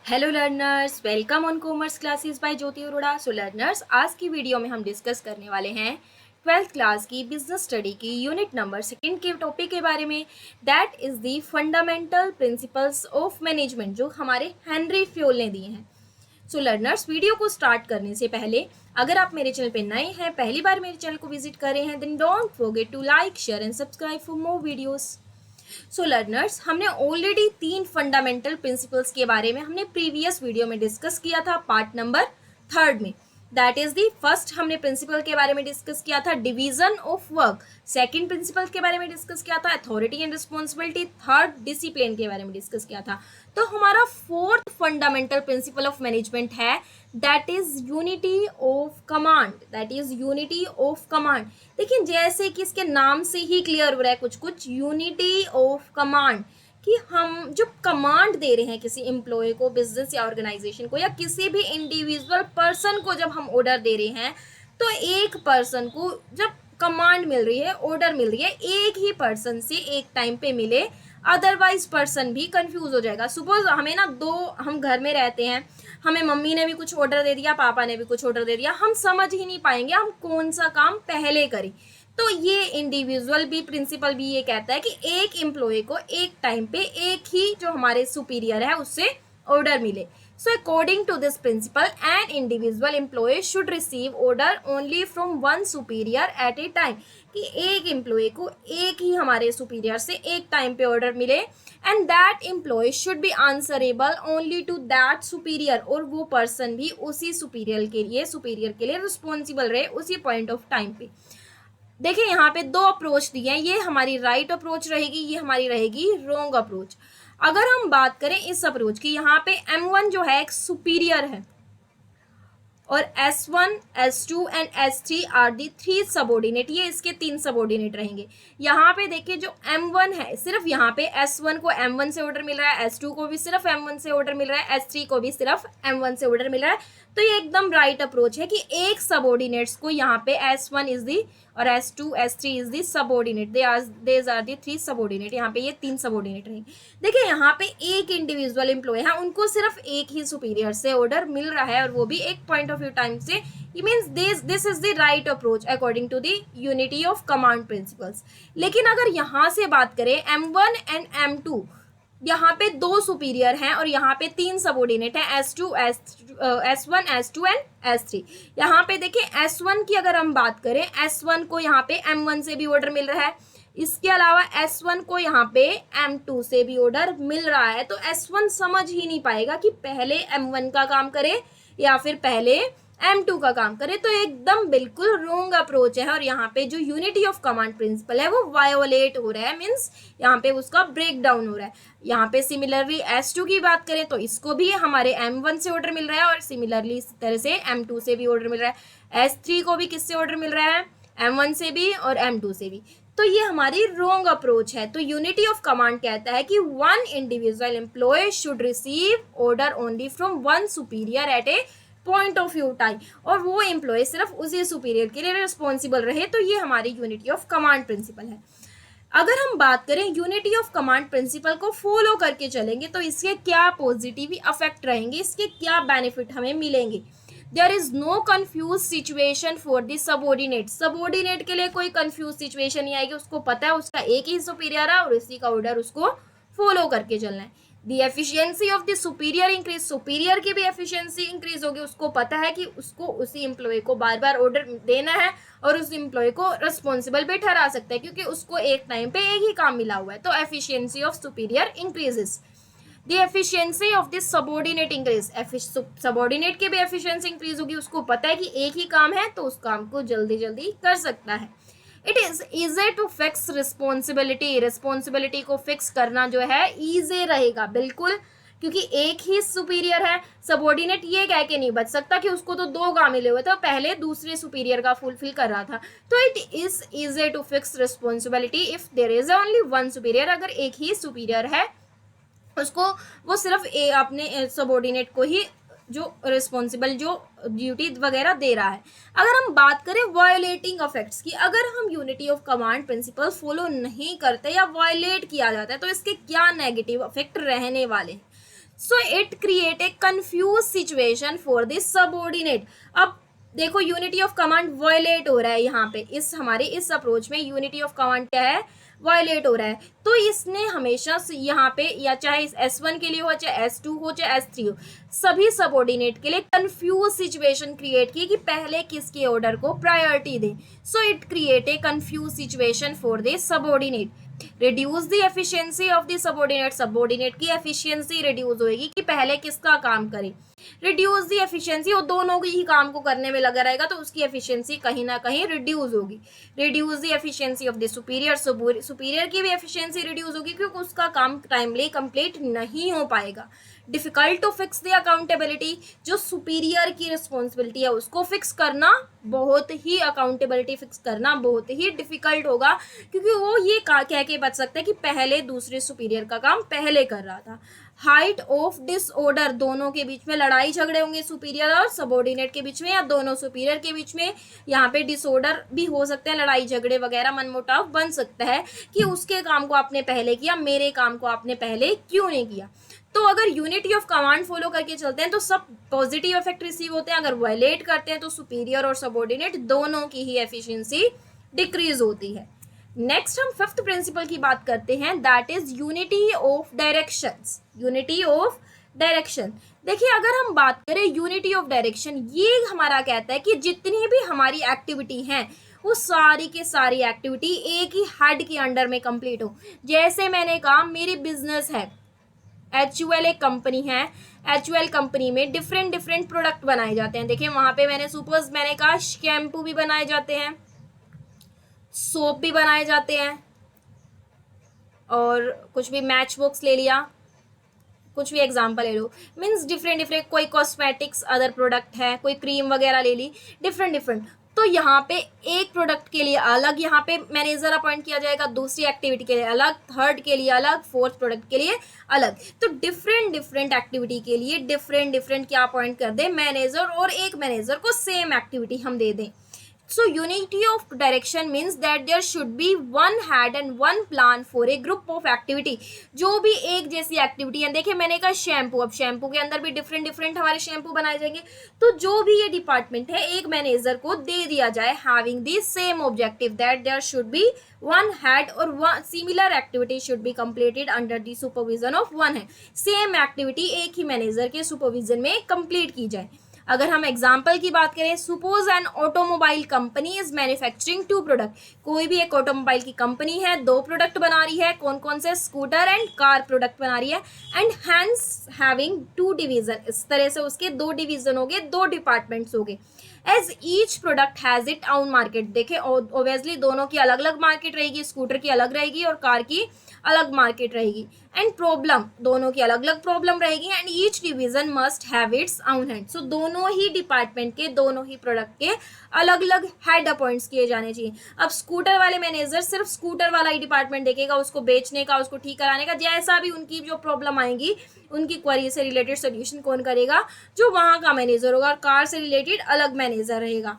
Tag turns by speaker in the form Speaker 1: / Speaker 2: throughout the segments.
Speaker 1: Hello learners, welcome on commerce classes bye Jyoti Arora. So learners, आज की video में हम डिस्कस करने वाले हैं ट्वेल्थ क्लास की बिजनेस स्टडी की यूनिट नंबर 2 के टॉपिक के बारे में। That is the fundamental principles of management, जो हमारे हेनरी फ्योल ने दिए हैं। सो लर्नर्स, वीडियो को स्टार्ट करने से पहले अगर आप मेरे चैनल पे नए हैं, पहली बार मेरे चैनल को विजिट कर रहे हैं, then don't forget to like, share and subscribe for more videos. So learners, हमने ऑलरेडी 3 फंडामेंटल प्रिंसिपल्स के बारे में हमने प्रीवियस वीडियो में डिस्कस किया था, पार्ट नंबर 3 में। दैट इज दी फर्स्ट हमने प्रिंसिपल के बारे में डिस्कस किया था, division of work. Second principle के बारे में डिस्कस किया था, authority and responsibility. Third, discipline के बारे में डिस्कस किया था। तो हमारा fourth fundamental principle of management है, that is unity of command. That is unity of command. देखिए, जैसे कि इसके नाम से ही क्लियर हो रहा है कुछ कुछ, यूनिटी ऑफ कमांड, कि हम जो कमांड दे रहे हैं किसी एम्प्लॉय को, बिजनेस या ऑर्गेनाइजेशन को, या किसी भी इंडिविजुअल पर्सन को जब हम ऑर्डर दे रहे हैं, तो एक पर्सन को जब कमांड मिल रही है, ऑर्डर मिल रही है, एक ही पर्सन से एक टाइम पे मिले, अदरवाइज पर्सन भी कंफ्यूज हो जाएगा। सपोज हमें ना हम घर में रहते हैं, हमें मम्मी ने भी कुछ ऑर्डर दे दिया, पापा ने भी कुछ ऑर्डर दे दिया, हम समझ ही नहीं पाएंगे हम कौन सा काम पहले करें। तो ये इंडिविजुअल भी प्रिंसिपल भी ये कहता है कि एक एम्प्लॉय को एक टाइम पे एक ही जो हमारे सुपीरियर है उससे ऑर्डर मिले। So according to this principle, an individual employ should receive order only from one superior at a time, कि एक एम्प्लॉय को एक ही हमारे सुपीरियर से एक टाइम पे ऑर्डर मिले, and that employ should be answerable only to that superior, और वो पर्सन भी उसी सुपीरियर के लिए रिस्पॉन्सिबल रहे उसी पॉइंट ऑफ टाइम पे। देखिए, यहाँ पे 2 अप्रोच दिए हैं, ये हमारी राइट अप्रोच रहेगी, ये हमारी रहेगी रॉन्ग अप्रोच। अगर हम बात करें इस अप्रोच की, यहाँ पे M1 जो है एक सुपीरियर है, और S1, S2 and S3 are the 3 subordinate, ये इसके 3 सबॉर्डिनेट रहेंगे। यहाँ पे देखिए, जो M1 है, सिर्फ यहाँ पे S1 को M1 से ऑर्डर मिल रहा है, S2 को भी सिर्फ M1 से ऑर्डर मिल रहा है, S3 को भी सिर्फ M1 से ऑर्डर मिल रहा है। तो ये एकदम राइट अप्रोच है कि एक सबॉर्डिनेट्स को यहाँ पे S1 इज दी और S2, S3 is the subordinate, these are the 3 subordinate. यहाँ पे ये 3 सबॉर्डिनेट रहेंगे। देखिए, यहाँ पे एक इंडिविजुअल एम्प्लॉय है, उनको सिर्फ एक ही सुपीरियर से ऑर्डर मिल रहा है, और वो भी एक पॉइंट ऑफ व्यू टाइम से। It means this is the right approach according to the unity of command principles। लेकिन अगर यहाँ से बात करें M1 एंड M2, यहाँ पे 2 सुपीरियर हैं और यहाँ पे 3 सबॉर्डिनेट हैं, S1, S2 एंड S3। यहाँ पे देखिए, S1 की अगर हम बात करें, S1 को यहाँ पे M1 से भी ऑर्डर मिल रहा है, इसके अलावा S1 को यहाँ पे M2 से भी ऑर्डर मिल रहा है। तो S1 समझ ही नहीं पाएगा कि पहले M1 का काम करे या फिर पहले M2 का काम करे। तो एकदम बिल्कुल रॉन्ग अप्रोच है, और यहाँ पे जो यूनिटी ऑफ कमांड प्रिंसिपल है वो वायोलेट हो रहा है, मीन्स यहाँ पे उसका ब्रेक डाउन हो रहा है। यहाँ पे सिमिलरली S2 की बात करें तो इसको भी हमारे M1 से ऑर्डर मिल रहा है, और सिमिलरली इस तरह से M2 से भी ऑर्डर मिल रहा है। S3 को भी किससे ऑर्डर मिल रहा है? M1 से भी और M2 से भी। तो ये हमारी रॉन्ग अप्रोच है। तो यूनिटी ऑफ कमांड कहता है कि one individual employ should receive order only from one superior at a point of view time, और वो एम्प्लॉय सिर्फ उसी सुपीरियर के लिए रिस्पॉन्सिबल रहे। तो ये हमारी यूनिटी ऑफ कमांड प्रिंसिपल है। अगर हम बात करें यूनिटी ऑफ कमांड प्रिंसिपल को फॉलो करके चलेंगे तो इसके क्या पॉजिटिव इफेक्ट रहेंगे, इसके क्या बेनिफिट हमें मिलेंगे। There is no confuse situation for the subordinate. Subordinate के लिए कोई कंफ्यूज सिचुएशन नहीं आएगी, उसको पता है उसका एक ही सुपीरियर है और इसी का ऑर्डर उसको फॉलो करके चलना है। The efficiency of the superior increase, superior की भी एफिशिएंसी इंक्रीज होगी, उसको पता है कि उसको उसी एम्प्लॉय को बार बार ऑर्डर देना है और उस एम्प्लॉय को रिस्पॉन्सिबल भी ठहरा सकता है, क्योंकि उसको एक टाइम पे एक ही काम मिला हुआ है। तो efficiency of superior increases. The efficiency of this subordinate increase, subordinate की भी एफिशिएंसी इंक्रीज होगी, उसको पता है कि एक ही काम है तो उस काम को जल्दी जल्दी कर सकता है। It is easy to fix responsibility, responsibility को फिक्स करना जो है ईजी रहेगा बिल्कुल, क्योंकि एक ही सुपीरियर है। सबॉर्डिनेट ये कह के नहीं बच सकता कि उसको तो 2 काम मिले हुए थे, पहले दूसरे सुपीरियर का फुलफिल कर रहा था। तो it is easy to fix responsibility if there is only one superior, अगर एक ही सुपीरियर है उसको वो सिर्फ अपने सबॉर्डिनेट को ही जो रिस्पॉन्सिबल जो ड्यूटी वगैरह दे रहा है। अगर हम बात करें वायोलेटिंग इफेक्ट्स की, अगर हम unity of command principle follow नहीं करते या वायोलेट किया जाता है तो इसके क्या नेगेटिव इफेक्ट रहने वाले हैं। So it create a confuse situation for this subordinate. अब देखो यूनिटी ऑफ कमांड वायलेट हो रहा है यहाँ पे, इस हमारे इस अप्रोच में यूनिटी ऑफ कमांड क्या है, वायलेट हो रहा है। तो इसने हमेशा यहाँ पे, या चाहे S1 के लिए हो, चाहे S2 हो, चाहे S3 हो, सभी सबऑर्डिनेट के लिए कंफ्यूज सिचुएशन क्रिएट की कि पहले किसके ऑर्डर को प्रायोरिटी दें। So it create a confuse situation for this subordinate. Reduce the efficiency of the subordinate, subordinate की एफिशिएंसी रिड्यूस होगी कि पहले किसका काम करे। रिड्यूस द एफिशिएंसी, वो दोनों ही काम को करने में लगा रहेगा तो उसकी एफिशिएंसी कहीं ना कहीं रिड्यूस होगी। Reduce the efficiency of the superior, superior की भी एफिशिएंसी रिड्यूस होगी क्योंकि उसका काम टाइमली कंप्लीट नहीं हो पाएगा। Difficult to fix the accountability, जो सुपीरियर की रिस्पॉन्सिबिलिटी है उसको फिक्स करना बहुत ही, अकाउंटेबिलिटी फिक्स करना बहुत ही डिफिकल्ट होगा क्योंकि वो ये कह के बच सकते हैं कि पहले दूसरे सुपीरियर का काम पहले कर रहा था। हाइट ऑफ डिसऑर्डर, दोनों के बीच में लड़ाई झगड़े होंगे, सुपीरियर और सबऑर्डिनेट के बीच में या दोनों सुपीरियर के बीच में। यहाँ पे डिसऑर्डर भी हो सकते हैं, लड़ाई झगड़े वगैरह, मनमुटाव बन सकता है कि उसके काम को आपने पहले किया, मेरे काम को आपने पहले क्यों नहीं किया। तो अगर यूनिटी ऑफ कमांड फॉलो करके चलते हैं तो सब पॉजिटिव इफेक्ट रिसीव होते हैं। अगर वायलेट करते हैं तो सुपीरियर और सबऑर्डिनेट दोनों की ही एफिशिएंसी डिक्रीज होती है। नेक्स्ट हम फिफ्थ प्रिंसिपल की बात करते हैं, that is unity of directions. Unity of direction, देखिए अगर हम बात करें यूनिटी ऑफ डायरेक्शन, ये हमारा कहता है कि जितनी भी हमारी एक्टिविटी हैं वो सारी के सारी एक्टिविटी एक ही हेड के अंडर में कंप्लीट हो। जैसे मैंने कहा मेरी बिजनेस है, HUL एक कंपनी है, HUL कंपनी में डिफरेंट प्रोडक्ट बनाए जाते हैं। देखिए वहां पे मैंने कहा शैम्पू भी बनाए जाते हैं, सोप भी बनाए जाते हैं, और कुछ भी मैच बॉक्स ले लिया, कुछ भी एग्जांपल ले लो, मीन्स डिफरेंट, कोई कॉस्मेटिक्स अदर प्रोडक्ट है, कोई क्रीम वगैरह ले ली, डिफरेंट। तो यहाँ पे एक प्रोडक्ट के लिए अलग यहाँ पे मैनेजर अपॉइंट किया जाएगा, दूसरी एक्टिविटी के लिए अलग, थर्ड के लिए अलग, फोर्थ प्रोडक्ट के लिए अलग। तो डिफरेंट एक्टिविटी के लिए डिफरेंट क्या अपॉइंट कर दे मैनेजर, और एक मैनेजर को सेम एक्टिविटी हम दे दें। So unity of direction means that there should be one head and one plan for a group of activity। जो भी एक जैसी एक्टिविटी है, देखिए मैंने कहा शैम्पू, अब शैम्पू के अंदर भी डिफरेंट हमारे शैम्पू बनाए जाएंगे। तो जो भी ये डिपार्टमेंट है एक मैनेजर को दे दिया जाए, having the same objective that there should be one head और one similar activity should be completed under the supervision of one head। Same activity एक ही मैनेजर के सुपरविजन में कंप्लीट की जाए। अगर हम एग्जाम्पल की बात करें, suppose an automobile company is manufacturing 2 product. कोई भी एक ऑटोमोबाइल की कंपनी है, 2 प्रोडक्ट बना रही है, कौन कौन से, स्कूटर एंड कार प्रोडक्ट बना रही है, एंड हैंस हैविंग 2 डिवीजन। इस तरह से उसके 2 डिवीजन हो गए, 2 डिपार्टमेंट्स हो गए। As each product has it own market, देखे ऑब्वियसली दोनों की अलग अलग मार्केट रहेगी, स्कूटर की अलग रहेगी और कार की अलग मार्केट रहेगी। एंड प्रॉब्लम, दोनों की अलग अलग प्रॉब्लम रहेगी। And each division must have its own head, so दोनों ही डिपार्टमेंट के, दोनों ही प्रोडक्ट के अलग अलग हेड अपॉइंट्स किए जाने चाहिए। अब स्कूटर वाले मैनेजर सिर्फ स्कूटर वाला ही डिपार्टमेंट देखेगा, उसको बेचने का, उसको ठीक कराने का, जैसा भी उनकी जो प्रॉब्लम आएंगी उनकी क्वेरी से रिलेटेड सोल्यूशन कौन करेगा, जो वहां का मैनेजर होगा, और कार से रिलेटेड अलग मैनेजर रहेगा।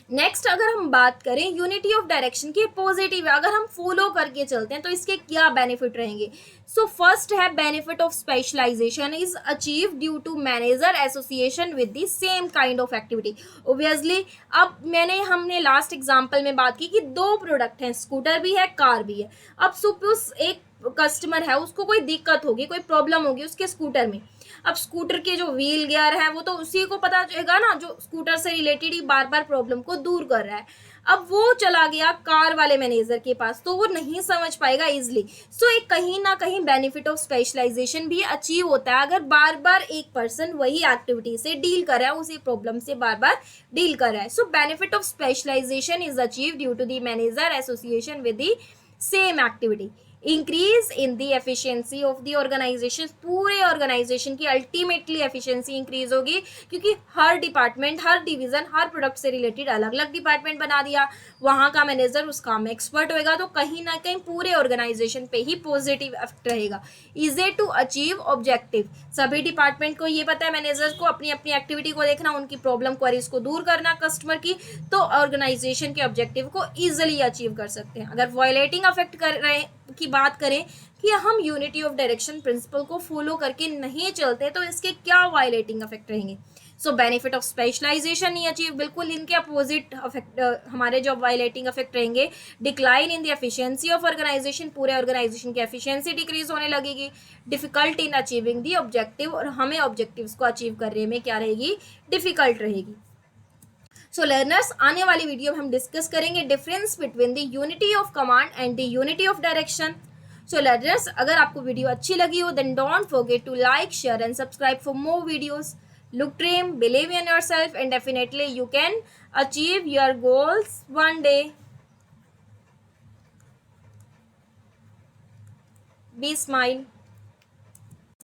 Speaker 1: नेक्स्ट अगर हम बात करें यूनिटी ऑफ डायरेक्शन की पॉजिटिव, अगर हम फॉलो करके चलते हैं तो इसके क्या बेनिफिट रहेंगे। सो फर्स्ट है benefit of specialisation is achieve due to manager association with the same kind of activity. Obviously अब हमने लास्ट एग्जांपल में बात की कि 2 प्रोडक्ट हैं, स्कूटर भी है, कार भी है। अब सपोज एक कस्टमर है, उसको कोई दिक्कत होगी, कोई प्रॉब्लम होगी उसके स्कूटर में। अब स्कूटर के जो व्हील गियर है वो तो उसी को पता चलेगा ना, जो स्कूटर से रिलेटेड ही बार बार प्रॉब्लम को दूर कर रहा है। अब वो चला गया कार वाले मैनेजर के पास, तो वो नहीं समझ पाएगा इजिली। सो एक कहीं ना कहीं बेनिफिट ऑफ स्पेशलाइजेशन भी अचीव होता है, अगर बार बार एक पर्सन वही एक्टिविटी से डील कर रहा है, उसी प्रॉब्लम से बार बार डील कर रहा है। So benefit of specialisation is achieve due to the manager association with the same activity. Increase in the efficiency of the organisation, पूरे ऑर्गेनाइजेशन की अल्टीमेटली एफिशिएंसी इंक्रीज होगी क्योंकि हर डिपार्टमेंट, हर डिवीजन, हर प्रोडक्ट से रिलेटेड अलग अलग डिपार्टमेंट बना दिया, वहाँ का मैनेजर उस काम में एक्सपर्ट होएगा, तो कहीं ना कहीं पूरे ऑर्गेनाइजेशन पे ही पॉजिटिव इफेक्ट रहेगा। इजी टू अचीव ऑब्जेक्टिव, सभी डिपार्टमेंट को ये पता है, मैनेजर को अपनी अपनी एक्टिविटी को देखना, उनकी प्रॉब्लम क्वेरीज को दूर करना कस्टमर की, तो ऑर्गेनाइजेशन के ऑब्जेक्टिव को ईजिली अचीव कर सकते हैं। अगर वायलेटिंग अफेक्ट की बात करें कि हम यूनिटी ऑफ डायरेक्शन प्रिंसिपल को फॉलो करके नहीं चलते तो इसके क्या वायलेटिंग इफेक्ट रहेंगे। सो बेनिफिट ऑफ स्पेशलाइजेशन नहीं अचीव, बिल्कुल इनके अपोजिट अफेक्ट हमारे जो वायलेटिंग इफेक्ट रहेंगे, decline in the efficiency of organisation, पूरे ऑर्गेनाइजेशन की एफिशिएंसी डिक्रीज होने लगेगी, difficult in achieving the objective, और हमें ऑब्जेक्टिव्स को अचीव करने में क्या रहेगी, डिफिकल्ट रहेगी। सो लर्नर्स, आने वाली वीडियो में हम डिस्कस करेंगे difference between the unity of command and the unity of direction. So learners, अगर आपको वीडियो अच्छी लगी हो then don't forget to like, share and subscribe for more videos. Look, dream, believe in yourself, and definitely you can achieve your goals one day. Be smile.